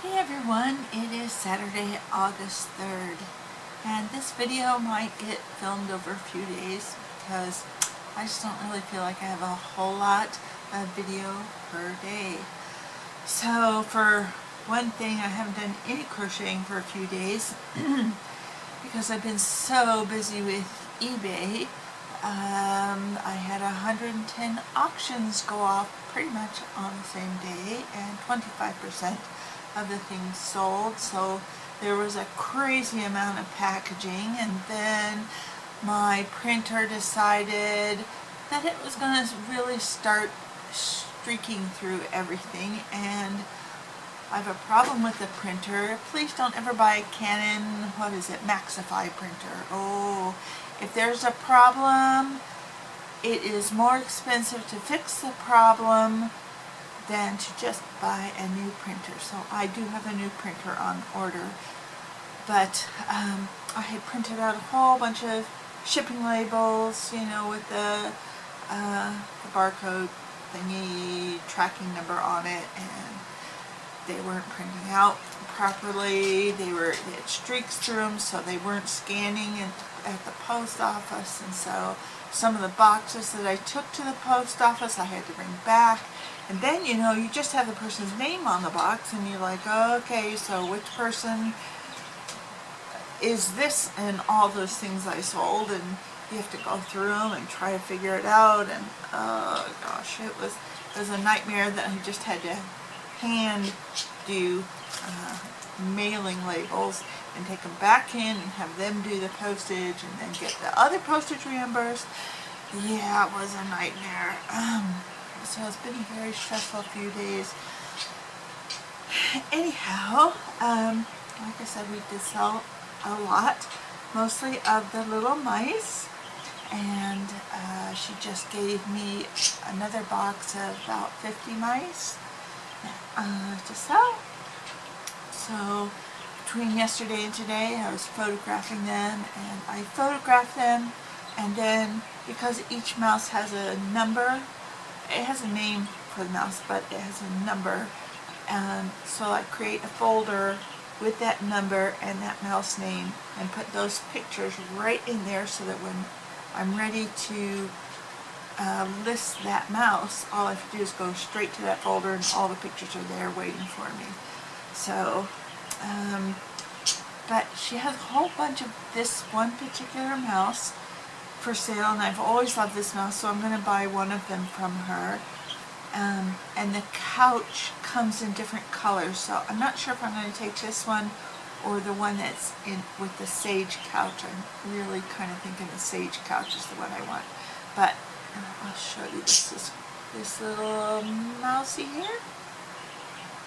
Hey everyone, it is Saturday, August 3rd, and this video might get filmed over a few days because I just don't really feel like I have a whole lot of video per day. So for one thing, I haven't done any crocheting for a few days because I've been so busy with eBay. I had 110 auctions go off pretty much on the same day, and 25% of the things sold, so there was a crazy amount of packaging. And then my printer decided that it was going to really start streaking through everything, and I have a problem with the printer. Please don't ever buy a Canon, what is it, Maxify printer. Oh, if there's a problem, it is more expensive to fix the problem than to just buy a new printer. So I do have a new printer on order, but I had printed out a whole bunch of shipping labels, you know, with the barcode thingy tracking number on it, and they weren't printing out properly. They had streaks through them, so they weren't scanning at the post office, and so some of the boxes that I took to the post office I had to bring back. And then, you know, you just have the person's name on the box, and you're like, okay, so which person is this? And all those things I sold, and you have to go through them and try to figure it out. And oh gosh, it was a nightmare that I just had to hand do mailing labels and take them back in and have them do the postage and then get the other postage reimbursed. Yeah, it was a nightmare. So it's been a very stressful few days. Anyhow, like I said, we did sell a lot, mostly of the little mice, and she just gave me another box of about 50 mice to sell. So between yesterday and today, I was photographing them, and I photographed them, and then because each mouse has a number, it has a name for the mouse, but it has a number, so I create a folder with that number and that mouse name and put those pictures right in there, so that when I'm ready to list that mouse, all I have to do is go straight to that folder and all the pictures are there waiting for me. So but she has a whole bunch of this one particular mouse for sale, and I've always loved this mouse, so I'm going to buy one of them from her. And the couch comes in different colors, so I'm not sure if I'm going to take this one or the one that's in with the sage couch. I'm really kind of thinking the sage couch is the one I want. But I'll show you this little mousey here.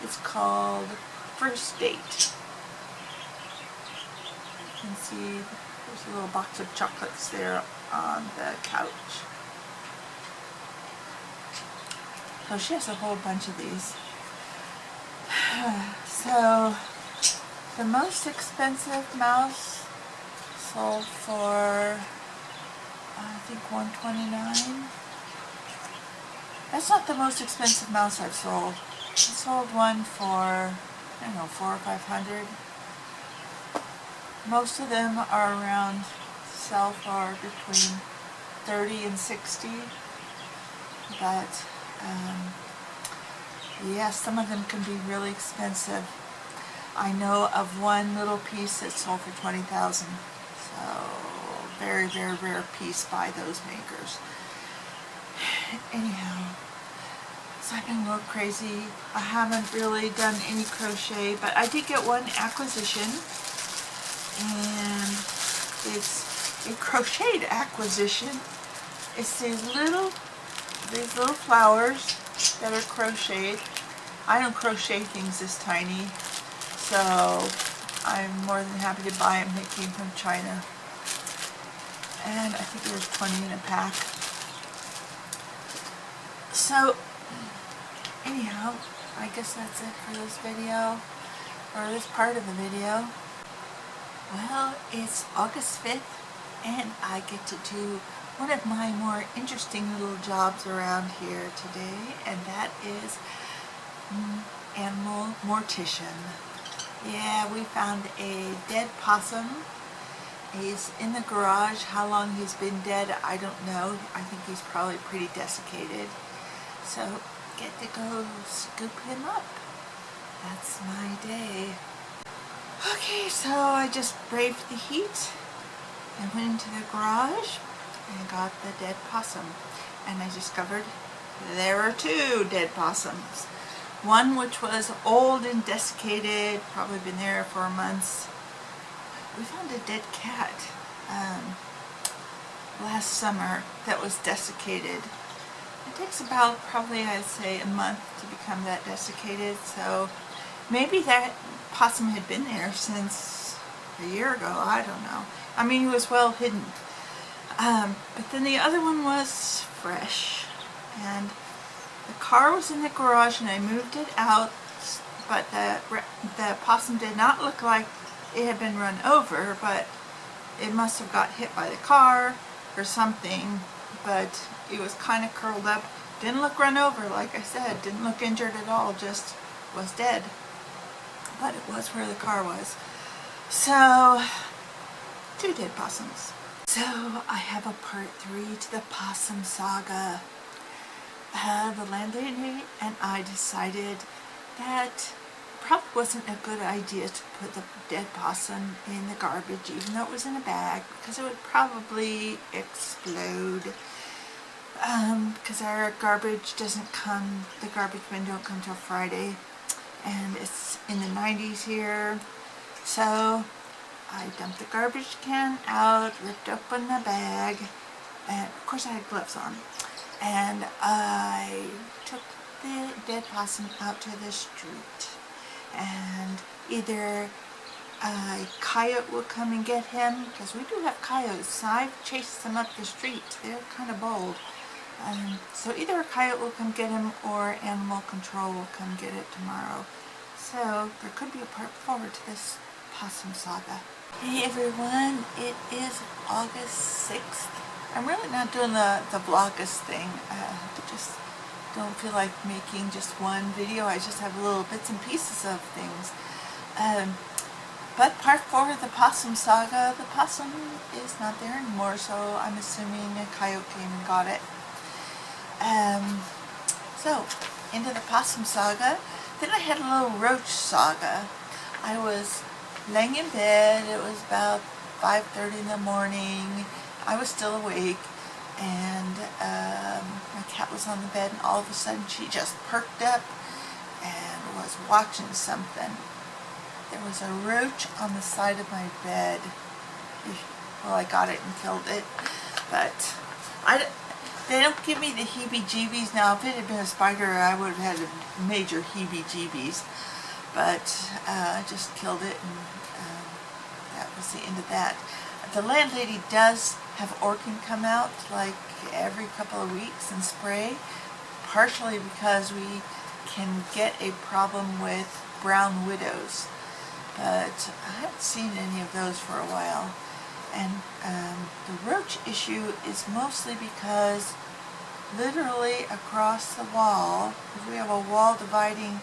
It's called First Date. You can see there's a little box of chocolates there on the couch. So she has a whole bunch of these. So the most expensive mouse sold for, I think, $129. That's not the most expensive mouse I've sold. I sold one for, I don't know, $400 or $500. Most of them are around, sell for between $30 and $60. But yes, some of them can be really expensive. I know of one little piece that sold for $20,000. So very, very rare piece by those makers. Anyhow, so I've been a little crazy. I haven't really done any crochet, but I did get one acquisition, and it's a crocheted acquisition. It's these little flowers that are crocheted. I don't crochet things this tiny, so I'm more than happy to buy them. They came from China, and I think there's 20 in a pack. So anyhow, I guess that's it for this video, or this part of the video. Well, it's August 5th, and I get to do one of my more interesting little jobs around here today, and that is animal mortician. Yeah, we found a dead possum. He's in the garage. How long he's been dead, I don't know. I think he's probably pretty desiccated. So, get to go scoop him up. That's my day. Okay, so I just braved the heat and went into the garage and got the dead possum. And I discovered there are 2 dead possums. One which was old and desiccated, probably been there for months. We found a dead cat last summer that was desiccated. It takes about probably, I'd say, a month to become that desiccated, so maybe that possum had been there since a year ago, I don't know. I mean, he was well hidden. But then the other one was fresh, and the car was in the garage and I moved it out, but the possum did not look like it had been run over, but it must have got hit by the car or something, but it was kind of curled up. Didn't look run over, like I said, didn't look injured at all, just was dead. But it was where the car was. So, 2 dead possums. So, I have a part 3 to the possum saga. The landlady and I decided that probably wasn't a good idea to put the dead possum in the garbage, even though it was in a bag, because it would probably explode. Because our garbage doesn't come, the garbage men don't come till Friday, and it's in the 90s here. So I dumped the garbage can out, ripped open the bag, and of course I had gloves on, and I took the dead possum out to the street. And either a coyote will come and get him, because we do have coyotes. I've chased them up the street. They're kind of bold. So either a coyote will come get him or animal control will come get it tomorrow. So there could be a part 4 to this possum saga. Hey everyone, it is August 6th. I'm really not doing the vlogmas thing. Just don't feel like making just one video. I just have little bits and pieces of things. But part 4 of the possum saga, the possum is not there anymore, so I'm assuming a coyote came and got it. So, into the possum saga. Then I had a little roach saga. I was laying in bed. It was about 5:30 in the morning. I was still awake. And my cat was on the bed, and all of a sudden she just perked up and was watching something. There was a roach on the side of my bed. Well, I got it and killed it, but they don't give me the heebie-jeebies. Now, if it had been a spider, I would have had a major heebie-jeebies, but I just killed it, and that was the end of that. The landlady does have Orkin come out like every couple of weeks and spray, partially because we can get a problem with brown widows, but I haven't seen any of those for a while. And the roach issue is mostly because literally across the wall, because we have a wall dividing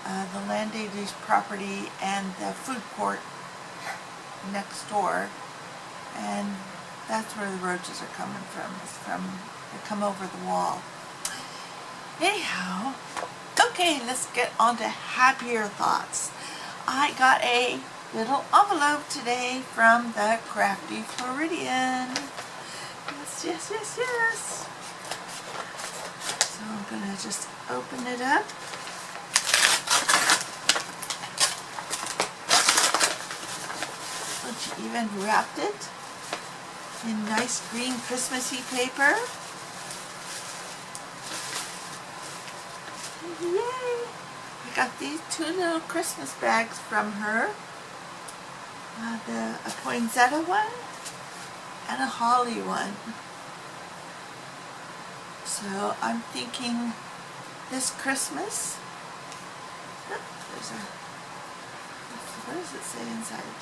the landlady's property and the food court next door, and that's where the roaches are coming from. They come over the wall. Anyhow, okay, let's get on to happier thoughts. I got a little envelope today from the Crafty Floridian. Yes. So I'm gonna just open it up. And she even wrapped it in nice green Christmassy paper. Yay! I got these 2 little Christmas bags from her. A poinsettia one and a holly one. So I'm thinking this Christmas, what does it say inside?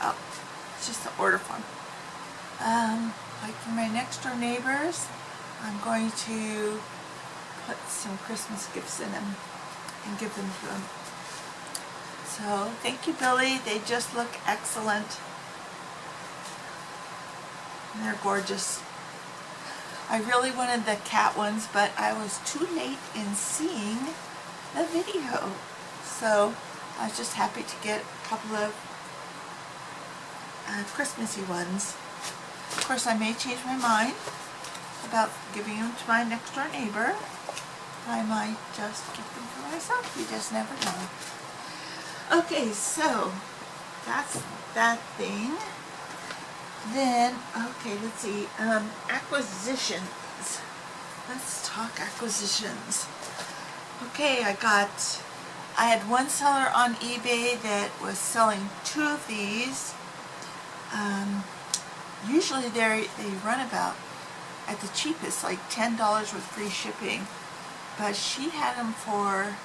Oh, it's just the order form. Like for my next door neighbors, I'm going to put some Christmas gifts in them. and give them to him. So thank you, Billy. They just look excellent. And they're gorgeous. I really wanted the cat ones, but I was too late in seeing the video. So I was just happy to get a couple of Christmassy ones. Of course, I may change my mind about giving them to my next door neighbor. I might just keep them for myself. You just never know. Okay, so that's that thing. Then, okay, let's see, acquisitions. Let's talk acquisitions. Okay, I had one seller on eBay that was selling 2 of these. Usually they run about, at the cheapest, like $10 with free shipping. But she had them for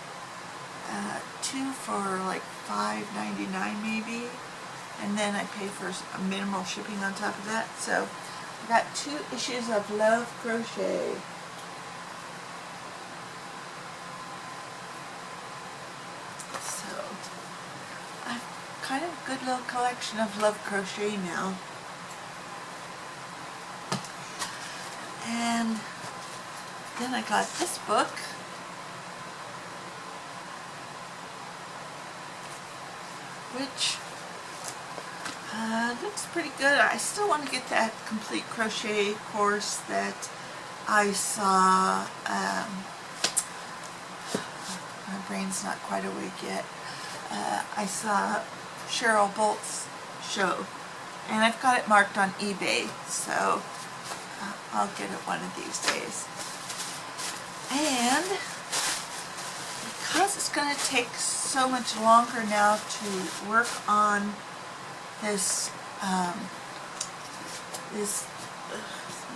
2 for like $5.99 maybe. And then I pay for a minimal shipping on top of that. So I got 2 issues of Love Crochet. So I've kind of a good little collection of Love Crochet now. And then I got this book. Which looks pretty good. I still want to get that complete crochet course that I saw. My brain's not quite awake yet. I saw Cheryl Bolt's show, and I've got it marked on eBay, so I'll get it one of these days. And because it's going to take so much longer now to work on this, let's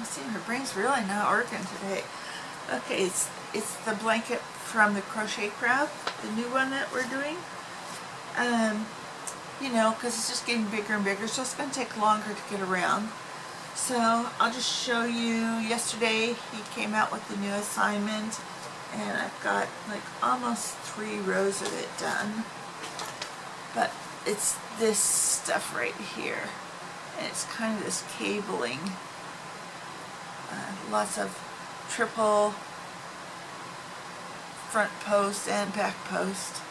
see, her brain's really not working today. Okay, it's the blanket from the Crochet Craft, the new one that we're doing. You know, because it's just getting bigger and bigger, so it's going to take longer to get around. So I'll just show you. Yesterday he came out with the new assignment, and I've got like almost 3 rows of it done. But it's this stuff right here, and it's kind of this cabling. Lots of triple front post and back post.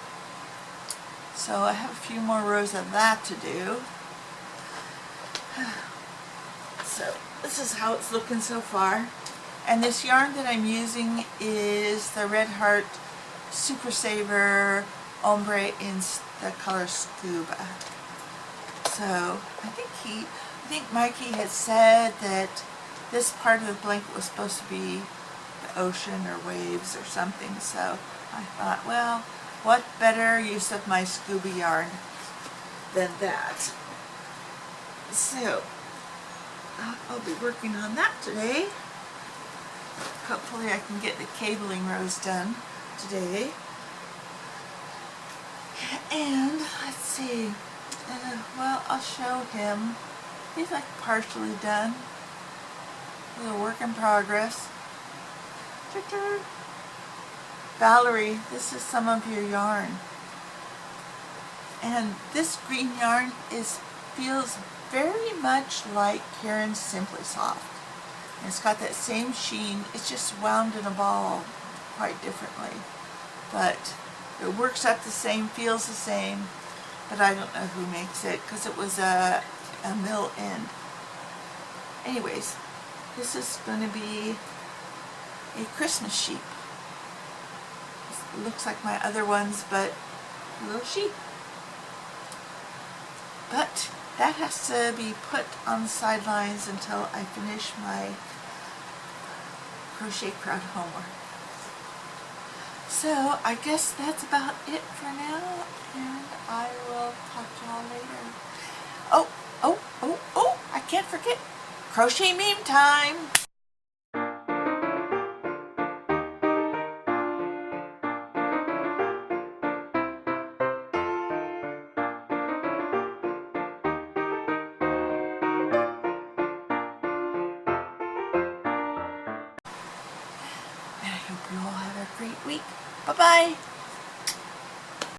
So I have a few more rows of that to do. So this is how it's looking so far. And this yarn that I'm using is the Red Heart Super Saver Ombre in the color Scuba. So I think Mikey had said that this part of the blanket was supposed to be the ocean or waves or something. So I thought, well, what better use of my Scuba yarn than that? So I'll be working on that today. Hopefully I can get the cabling rows done today. And let's see, well, I'll show him. He's like partially done. A little work in progress. Valerie, this is some of your yarn. And this green yarn feels very much like Karen's Simply Soft. And it's got that same sheen. It's just wound in a ball quite differently. But it works out the same, feels the same, but I don't know who makes it because it was a mill end. Anyways, this is going to be a Christmas sheep. It looks like my other ones, but a little sheep. But that has to be put on the sidelines until I finish my Crochet Crowd homework. So I guess that's about it for now, and I will talk to y'all later. Oh, I can't forget, crochet meme time. And I hope you all have a great week. Bye-bye.